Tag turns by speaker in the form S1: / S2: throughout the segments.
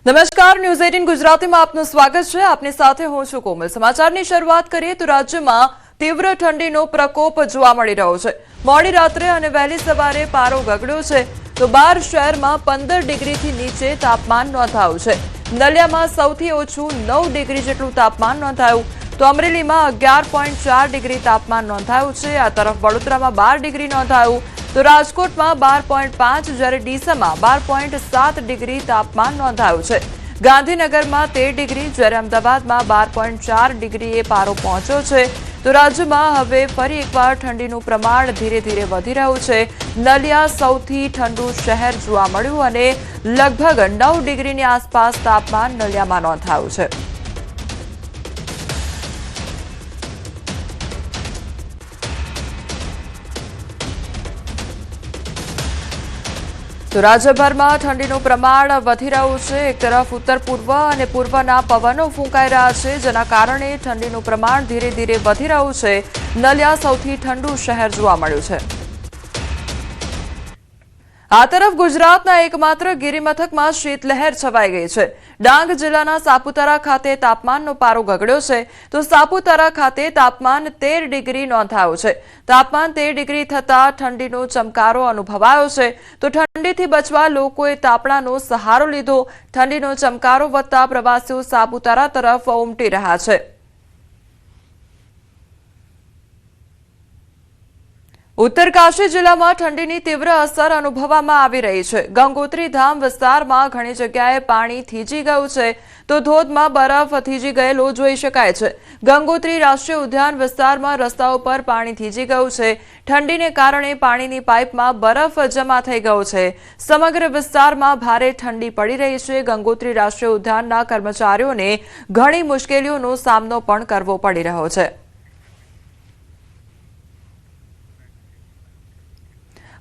S1: નમસ્કાર, ન્યૂઝ 18 ગુજરાતીમાં આપનું સ્વાગત છે। આપની સાથે હું છું કોમલ। સમાચારની શરૂઆત કરીએ તો રાજ્યમાં તીવ્ર ઠંડીનો પ્રકોપ જોવા મળી રહ્યો છે। મોડી રાત્રે અને વહેલી સવારે પારો ગગડ્યો છે તો 12 શહેરમાં 15 ડિગ્રીથી નીચે તાપમાન નોંધાયું છે। નલિયામાં સૌથી ઓછું 9 ડિગ્રી જેટલું તાપમાન નોંધાયું તો અમરેલીમાં 11.4 ડિગ્રી તાપમાન નોંધાયું છે। આ તરફ વડોદરામાં 12 ડિગ્રી નોંધાયું तो राजकोट में 12.5 જ્યારે ડીસામાં 12.7 डिग्री तापमान नोंधाયું છે। गांधीनगर में 13 डिग्री જ્યારે અમદાવાદમાં 12.4 डिग्रीए पारो पहोंच्यो છે। तो राज्यમાં હવે ફરી એકવાર ઠંડીનું પ્રમાણ ધીરે ધીરે વધી રહ્યું છે। નલિયા સૌથી ઠંડુ શહેર જોવા મળ્યું અને લગભગ 9 डिग्रीની આસપાસ તાપમાન નલિયામાં નોંધાયું છે। तो राज्यभर में ठंडीનું પ્રમાણ વધી રહ્યું છે। એક તરફ ઉત્તર પૂર્વ અને પૂર્વના પવનો ફૂંકાઈ રહ્યા છે, જેના કારણે ઠંડીનું પ્રમાણ ધીરે ધીરે વધી રહ્યું છે। નલિયા સૌથી ઠંડુ શહેર જોવા મળ્યું છે। આ તરફ ગુજરાતના એકમાત્ર ગિરિમથકમાં શીતલહેર છવાઈ ગઈ છે। ડાંગ જિલ્લાના સાપુતારા ખાતે તાપમાનનો પારો ગગડ્યો છે તો સાપુતારા ખાતે તાપમાન 13 ડિગ્રી નોંધાયું છે। તાપમાન 13 ડિગ્રી થતા ઠંડીનો ચમકારો અનુભવાયો છે તો ઠંડીથી બચવા લોકોએ તાપણાનો સહારો લીધો। ઠંડીનો ચમકારો વધતા પ્રવાસીઓ સાપુતારા તરફ ઉમટી રહ્યા છે। उत्तरकाशी जिला में ठंडी की तीव्र असर अनुभववामां आवी रही है। गंगोत्री धाम विस्तार में घणी जग्याए पाणी थीजी गयुं छे तो धोध में बरफ थीजी गयेलो जोई शकाय छे। गंगोत्री राष्ट्रीय उद्यान विस्तार में रस्ताओं पर पाणी थीजी गयुं छे। ठंडी ने कारण पानी की पाइप में बरफ जमा थई गयो छे। समग्र विस्तार में भारे ठंडी पड़ी रही है। गंगोत्री राष्ट्रीय उद्यान कर्मचारीओ ने घणी मुश्केलीओनो सामनो पण करवो पड़ी रह्यो छे।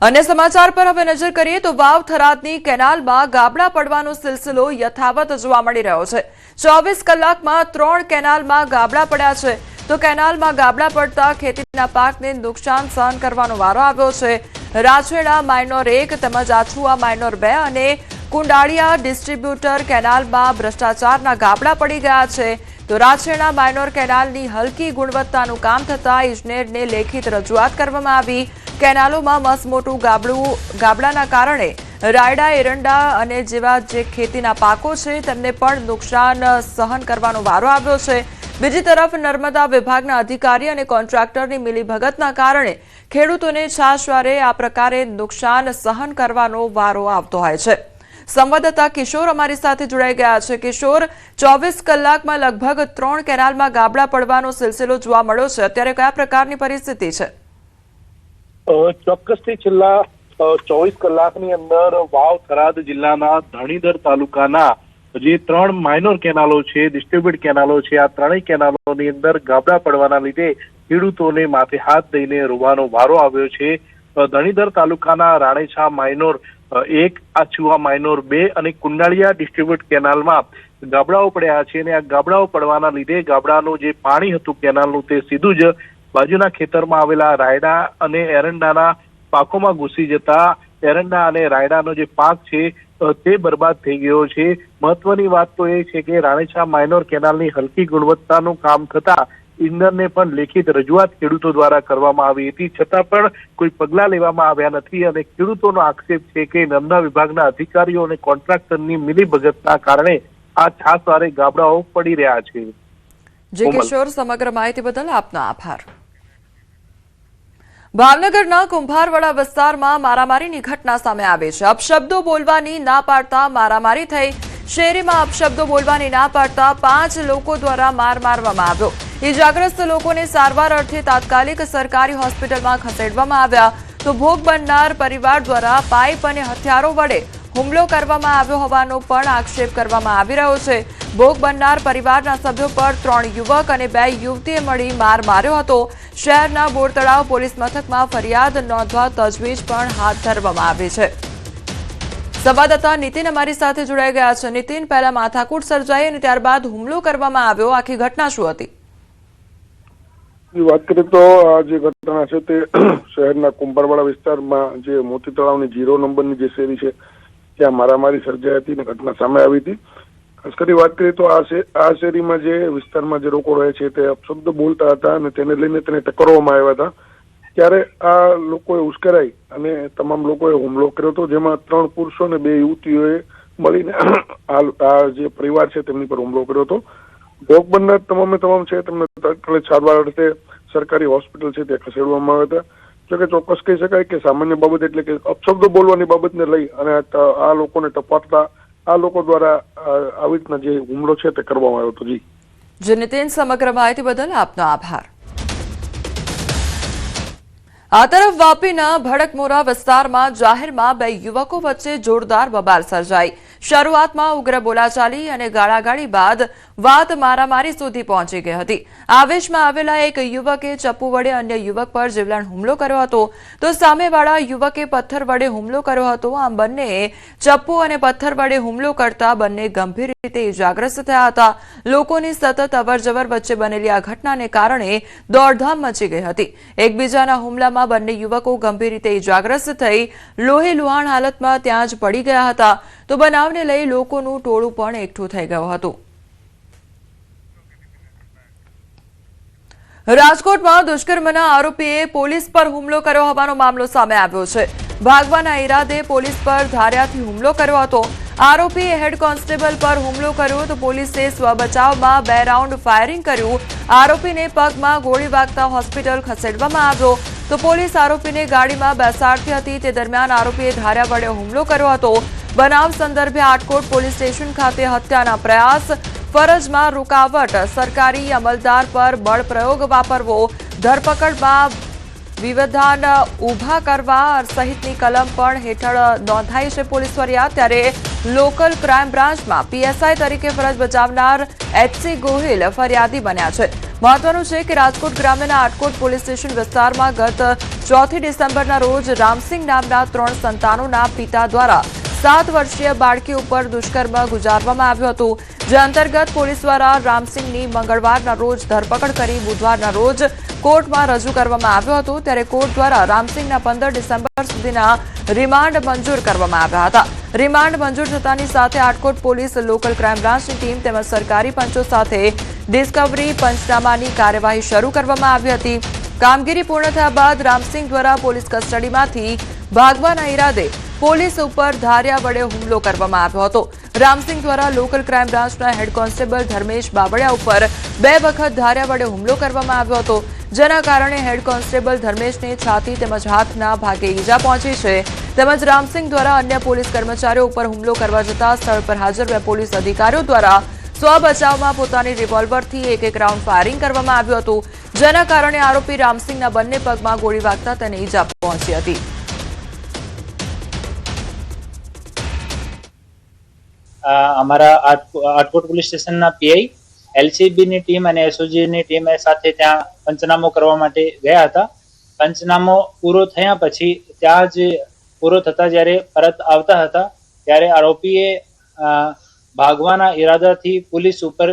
S1: अन्य समाचार पर हवे नजर करिए तो वाव थरादनी केनाल में गाबड़ा पड़वानो सिलसिलो यथावत जोवा मळी रह्यो छे। 24 कलाक में 3 केनाल में गाबड़ा पड्या छे तो केनाल में गाबड़ा पड़ता खेतीना पाकने नुकसान सहन करवानो वारो आव्यो छे। राछेड़ा माइनोर 1 તેમજ આછુઆ માઇનોર 2 અને કુંડાળિયા ડિસ્ટ્રીબ્યુટર केनाल में भ्रष्टाचारना गाबड़ा पड़ी गया छे। तो राछेड़ा माइनोर केनालनी हलकी गुणवत्तानुं काम थता इजनेरने लेखित रजूआत करवामां आवी। केनालोमां मसमोटुं गाबड़ाना कारणे रायडा एरंडा अने जेवा जे खेतीना पाको छे तेમને पण नुकसान सहन करवानो वारो આવ્યો છે। બીજી તરફ નર્મદા વિભાગના અધિકારી અને કોન્ટ્રાક્ટરની મિલીભગતના કારણે ખેડૂતોને છાશવારે આ પ્રકારે નુકસાન સહન કરવાનો વારો આવતો હોય છે। संवाददाता किशोर अमारी साथे जोड़ाई गया है। किशोर, 24 कलाकमां लगभग 3 केनालमां गाबड़ा पड़वानो सिलसिलो जोवा मळ्यो छे। अत्यारे कया प्रकारनी परिस्थिति छे?
S2: ચોક્કસથી છેલ્લા 24 કલાકની અંદર વાવ થરાદ જિલ્લાના ધણીધર તાલુકાના જે 3 માઇનોર કેનાલો છે, ડિસ્ટ્રીબ્યુટ કેનાલો છે, આ ત્રણેય કેનાલોની અંદર ગાબડા પડવાના લીધે ખેડૂતોને માથે હાથ દઈને રોવાનો વારો આવ્યો છે। ધણીધર તાલુકાના રાણેછા માઇનોર 1, આછુઆ માઇનોર 2 અને કુંડાળિયા ડિસ્ટ્રીબ્યુટ કેનાલમાં ગાબડાઓ પડ્યા છે અને આ ગાબડાઓ પડવાના લીધે ગાબડાનું જે પાણી હતું કેનાલનું તે સીધું જ બાજુના ખેતરમાં આવેલા રાયડા અને એરંડાના પાકોમાં ઘૂસી જતા એરંડા અને રાયડાનો જે પાક છે તે બરબાદ થઈ ગયો છે। મહત્વની વાત તો એ છે કે રાણેછા માઇનોર કેનાલની હલકી ગુણવત્તાનું કામ થતા ઇજનેરને પણ લેખિત રજૂઆત ખેડૂતો દ્વારા કરવામાં આવી હતી, છતાં પણ કોઈ પગલાં લેવામાં આવ્યા નથી અને ખેડૂતોનો આક્ષેપ છે કે નર્મદા વિભાગના અધિકારીઓ અને કોન્ટ્રાક્ટરની મિલીભગતના કારણે આ છાસવારે ગાબડાઓ પડી રહ્યા છે।
S1: જે કિશોર, સમગ્ર માહિતી બદલ આપનો આભાર। ભાવનગરના કુંભારવાડા વિસ્તારમાં મારામારીની ઘટના સામે આવી છે। અપશબ્દો બોલવાની ના પાડતા મારામારી થઈ। શેરીમાં અપશબ્દો બોલવાની ના પાડતા 5 લોકો દ્વારા માર મારવામાં આવ્યો। ઇજાગ્રસ્ત લોકોને સારવાર અર્થે તાત્કાલિક સરકારી હોસ્પિટલમાં ખસેડવામાં આવ્યા તો ભોગ બનનાર પરિવાર દ્વારા પાઇપ અને હથિયારો વડે હુમલો કરવામાં આવ્યો હોવાનો પણ આક્ષેપ કરવામાં આવી રહ્યો છે। ભોગ બનનાર પરિવારના સભ્યો પર 3 યુવક અને 2 યુવતીએ મળી માર માર્યો હતો। શહેરના બોરતળાવ પોલીસ મથકમાં ફરિયાદ નોંધવા તજવીજ પણ હાથ ધરવામાં આવી છે। સંવાદદાતા નીતિન અમારી સાથે જોડાઈ ગયા છે। નીતિન, પહેલા માથાકૂટ સર્જાઈ અને ત્યારબાદ હુમલો કરવામાં આવ્યો, આખી ઘટના શું હતી?
S3: વાત કરીએ તો આ જે ઘટના છે તે શહેરના કુંભારવાડા વિસ્તારમાં જે મોતી તળાવની 0 નંબરની જે શેરી છે ત્યાં મારામારી સર્જાઈ હતી અને ઘટના સામે આવી હતી। ખાસ કરી વાત કરીએ તો આ શેરીમાં જે વિસ્તારમાં જે લોકો રહે છે તે અપશબ્દ બોલતા હતા અને તેને લઈને તેને ટકરવામાં આવ્યા હતા. ત્યારે આ લોકોએ ઉશ્કેરાઈ અને તમામ લોકોએ હુમલો કર્યો હતો, જેમાં 3 પુરુષો અને 2 યુવતીઓએ મળીને આ જે પરિવાર છે તેમની પર હુમલો કર્યો હતો. ભોગ બનનાર તમામ છે તેમને તાત્કાલિક સારવાર અર્થે સરકારી હોસ્પિટલ છે ત્યાં ખસેડવામાં આવ્યા હતા. જોકે ચોક્કસ કહી શકાય કે સામાન્ય બાબત એટલે કે અપશબ્દો બોલવાની બાબતને લઈ અને આ લોકોને ટપાટતા આ લોકો દ્વારા આવી રીતના જે હુમલો છે તે કરવામાં આવ્યો હતો.
S1: જી નીતિન, સમગ્ર માહિતી બદલ આપનો આભાર. આ તરફ વાપીના ભડકમોરા વિસ્તારમાં જાહેરમાં 2 યુવકો વચ્ચે જોરદાર બબાલ સર્જાઈ. શરૂઆતમાં ઉગ્ર બોલાચાલી અને ગાળાગાળી બાદ વાત મારામારી સુધી પહોંચી ગઈ હતી. આવેશમાં આવેલા એક યુવકે ચપ્પુ વડે અન્ય યુવક પર જીવલેણ હુમલો કર્યો હતો, તો સામેવાળા યુવકે પથ્થર વડે હુમલો કર્યો હતો. આમ બંનેએ ચપ્પુ અને પથ્થર વડે હુમલો કરતા બંને ગંભીર રીતે ઇજાગ્રસ્ત થયા હતા. લોકોની સતત અવરજવર વચ્ચે બનેલી આ ઘટનાને કારણે દોડધામ મચી ગઈ હતી. એકબીજાના હુમલામાં બંને યુવકો ગંભીર રીતે ઇજાગ્રસ્ત થઈ લોહી લુહાણ હાલતમાં ત્યાં જ પડી ગયા હતા. તો બનાવને લઈ લોકોનું ટોળું પણ એકઠું થઈ ગયું હતું. રાજકોટમાં દુષ્કર્મના આરોપીએ પોલીસ પર હુમલો કર્યો હોવાનો મામલો સામે આવ્યો છે. ભાગવાના ઈરાદે પોલીસ પર ધારિયાથી હુમલો કર્યો હતો. આરોપીએ હેડ કોન્સ્ટેબલ પર હુમલો કર્યો તો પોલીસે સ્વબચાવમાં 2 રાઉન્ડ ફાયરિંગ કર્યું. આરોપીને પગમાં ગોળી વાગતા હોસ્પિટલ ખસેડવામાં આવ્યો. તો પોલીસ આરોપીને ગાડીમાં બેસાડતી હતી તે દરમિયાન આરોપીએ ધારિયા વડે હુમલો કર્યો હતો. બનાવ સંદર્ભે આટકોટ પોલીસ સ્ટેશન ખાતે હત્યાના પ્રયાસ, ફરજમાં રૂકાવટ, સરકારી અમલદાર પર બળ પ્રયોગ વાપરવો, ધરપકડમાં વિવાદાન ઊભા કરવા સહિતની કલમ પણ હેઠળ નોંધાઈ છે પોલીસ ફરિયાદ. ત્યારે લોકલ ક્રાઇમ બ્રાન્ચમાં પીએસઆઈ તરીકે ફરજ બજાવનાર એચસી ગોહિલ ફરિયાદી બન્યા છે. મહત્વનું છે કે રાજકોટ ગ્રામ્યના આટકોટ પોલીસ સ્ટેશન વિસ્તારમાં ગત 4 ડિસેમ્બરના રોજ રામસિંહ નામના 3 સંતાનોના પિતા દ્વારા 7 વર્ષીય બાળકી ઉપર દુષ્કર્મ ગુજારવામાં આવ્યું હતું. જે અંતર્ગત પોલીસ દ્વારા રામસિંહની મંગળવારના રોજ ધરપકડ કરી બુધવારના રોજ કોર્ટમાં રજૂ કરવામાં આવ્યો હતો. ત્યારે કોર્ટ દ્વારા રામસિંહના 15 ડિસેમ્બર સુધીના રિમાન્ડ મંજૂર કરવામાં આવ્યા હતા. રિમાન્ડ મંજૂર થતાની સાથે આટકોટ પોલીસ, લોકલ ક્રાઇમ બ્રાન્ચની ટીમ તેમજ સરકારી પંચો સાથે ડિસ્કવરી પંચનામાની કાર્યવાહી શરૂ કરવામાં આવી હતી. કામગીરી પૂર્ણ થયા બાદ રામસિંહ દ્વારા પોલીસ કસ્ટડીમાંથી ભાગવાના ઈરાદે પોલીસ ઉપર ધારિયા વડે હુમલો કરવામાં આવ્યો હતો. રામસિંહ દ્વારા લોકલ ક્રાઇમ બ્રાન્ચના હેડ કોન્સ્ટેબલ ધર્મેશ બાબડિયા ઉપર 2 વખત ધારિયા વડે હુમલો કરવામાં આવ્યો હતો. જેના કારણે હેડ કોન્સ્ટેબલ ધર્મેશને છાતી તેમજ હાથના ભાગે ઈજા પહોંચી છે. તેમજ રામસિંહ દ્વારા અન્ય પોલીસ કર્મચારીઓ ઉપર હુમલો કરવા જતા સ્થળ પર હાજર 2 પોલીસ અધિકારીઓ દ્વારા સ્વબચાવમાં પોતાની રિવોલ્વરથી 1 રાઉન્ડ ફાયરિંગ કરવામાં આવ્યું હતું. જેના કારણે આરોપી રામસિંહના બંને પગમાં ગોળી વાગતા તેને ઈજા પહોંચી હતી.
S4: અમારા આટકોટ પોલીસ સ્ટેશનના પીઆઈ, એલસીબીની ટીમ અને એસઓજીની ટીમ સાથે ત્યાં પંચનામો કરવા માટે ગયા હતા. પંચનામો પૂરો થયા પછી ત્યાં જ પૂરો થતા જ્યારે પરત આવતા હતા ત્યારે આરોપીએ ભાગવાના ઈરાદાથી પોલીસ ઉપર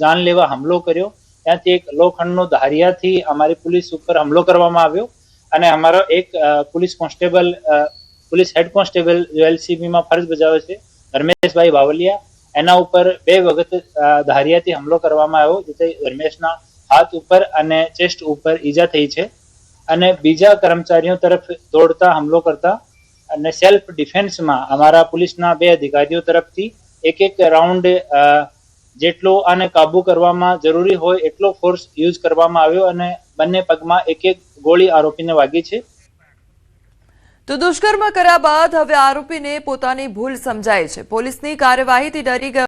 S4: જાનલેવા હુમલો કર્યો. ત્યાંથી એક લોખંડનો ધારિયાથી અમારી પોલીસ ઉપર હુમલો કરવામાં આવ્યો અને અમારો એક પોલીસ હેડ કોન્સ્ટેબલ જો એલસીબીમાં ફરજ બજાવે છે ધર્મેશભાઈ બાવલિયા, એના ઉપર 2 વખત ધારિયાથી હુમલો કરવામાં આવ્યો, જેથી ધર્મેશના હાથ ઉપર અને ચેસ્ટ ઉપર ઈજા થઈ છે. અને બીજા કર્મચારીઓ તરફ દોડતા હુમલો કરતા અને સેલ્ફ ડિફેન્સમાં અમારા પોલીસના 2 અધિકારીઓ તરફથી 1 રાઉન્ડ જેટલો આને કાબુ કરવામાં જરૂરી હોય એટલો ફોર્સ યુઝ કરવામાં આવ્યો અને બંને પગમાં 1 ગોળી આરોપીને વાગી છે.
S1: તો દુષ્કર્મ કર્યા બાદ હવે આરોપીને પોતાની ભૂલ સમજાય છે. પોલીસની કાર્યવાહીથી ડરી ગયો